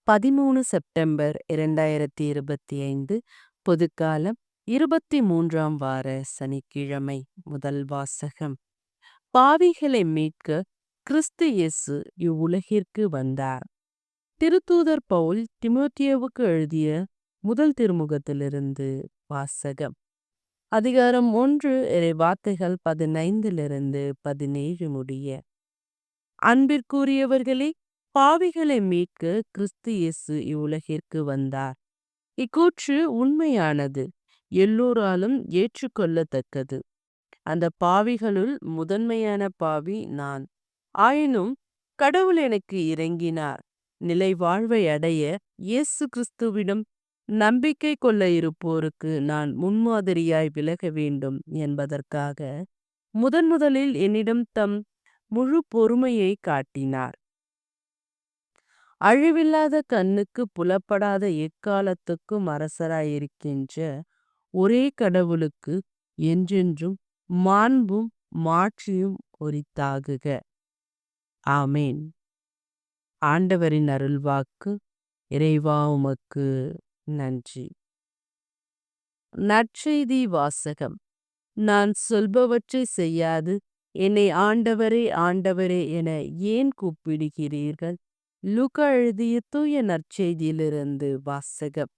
13 September 2025 பொதுக்காலம் 23ஆம் வார சனிக்கிழமை. முதல் வாசகம். பாவிகளை மீட்க கிறிஸ்து இயேசு இவ்வுலகிற்கு வந்தார். திருத்தூதர் பவுல் தீமோத்தேயுவுக்கு எழுதிய முதல் திருமுகத்திலிருந்து வாசகம். அதிகாரம் 1 வார்த்தைகள் 15-17 முடிய. அன்பிற்குரியவர்களே, பாவிகளை மீட்க கிறிஸ்து இயேசு இவ்வுலகிற்கு வந்தார். இக்கூற்று உண்மையானது, எல்லோராலும் ஏற்றுக்கொள்ளத்தக்கது. அந்த பாவிகளுள் முதன்மையான பாவி நான். ஆயினும் கடவுள் எனக்கு இறங்கினார். நிலை வாழ்வை அடைய இயேசு கிறிஸ்துவிடம் நம்பிக்கை கொள்ள இருப்போருக்கு நான் முன்மாதிரியாய் விலக வேண்டும் என்பதற்காக முதலில் என்னிடம் தம் முழு பொறுமையை காட்டினார். அழிவில்லாத கண்ணுக்கு புலப்படாத எக்காலத்துக்கும் அரசராயிருக்கின்ற ஒரே கடவுளுக்கு என்றென்றும் மாண்பும் மாட்சியும் உரித்தாகுக. ஆமேன். ஆண்டவரின் அருள்வாக்கு. இறைவா உமக்கு நன்றி. நற்செய்தி வாசகம். நான் சொல்பவற்றை செய்யாது என்னை ஆண்டவரே ஆண்டவரே என ஏன் கூப்பிடுகிறீர்கள்? லூக்கா எழுதிய தூய நற்செய்தியிலிருந்து வாசகம்.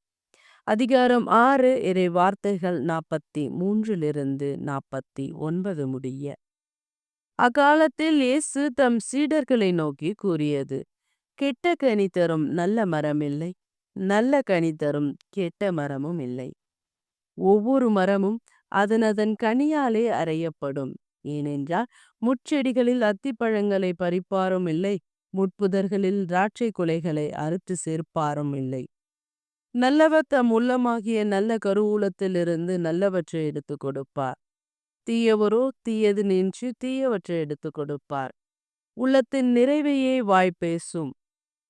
அதிகாரம் 6 வார்த்தைகள் 43-49 முடிய. அக்காலத்தில் இயேசு தம் சீடர்களை நோக்கி கூறியது: கெட்ட கனி தரும் நல்ல மரம் இல்லை, நல்ல கனி தரும் கெட்ட மரமும் இல்லை. ஒவ்வொரு மரமும் அதன் கனியாலே அறியப்படும். ஏனென்றால் முட்செடிகளில் அத்திப்பழங்களை பறிப்பாரும் இல்லை, முட்புதர்களில் திராட்சை குலைகளை அறுத்து சேர்ப்பாரும் இல்லை. நல்லவர் தம் உள்ளமாகிய நல்ல கருவூலத்திலிருந்து நல்லவற்றை எடுத்து கொடுப்பார். தீயவரோ தீயது நின்று தீயவற்றை எடுத்து கொடுப்பார். உள்ளத்தின் நிறைவையே வாய் பேசும்.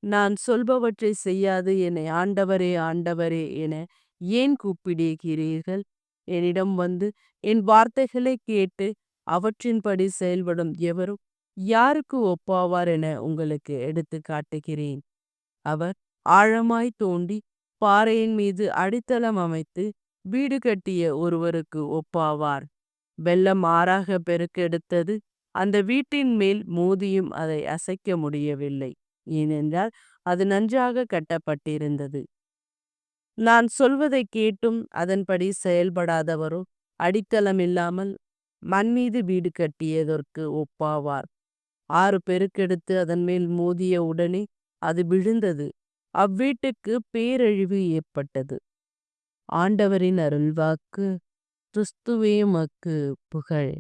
நான் சொல்பவற்றை செய்யாது என்னை ஆண்டவரே ஆண்டவரே என ஏன் கூப்பிடுகிறீர்கள்? என்னிடம் வந்து என் வார்த்தைகளை கேட்டு அவற்றின்படி செயல்படும் எவரும் யாருக்கு ஒப்பாவார் என உங்களுக்கு எடுத்து காட்டுகிறேன். அவர் ஆழமாய் தோண்டி பாறையின் மீது அடித்தளம் அமைத்து வீடு கட்டிய ஒருவருக்கு ஒப்பாவார். வெள்ளம் ஆறாக பெருக்கெடுத்தது, அந்த வீட்டின் மேல் மோதியும் அதை அசைக்க முடியவில்லை, ஏனென்றால் அது நன்றாக கட்டப்பட்டிருந்தது. நான் சொல்வதை கேட்டும் அதன்படி செயல்படாதவரோ அடித்தளம் இல்லாமல் மண் மீது வீடு கட்டியதற்கு ஒப்பாவார். ஆறு பெருக்கெடுத்து அதன் மேல் மோதிய உடனே அது விழுந்தது. அவ்வீட்டுக்கு பேரழிவு ஏற்பட்டது. ஆண்டவரின் அருள்வாக்கு. கிறிஸ்துவே உமக்கு புகழ்.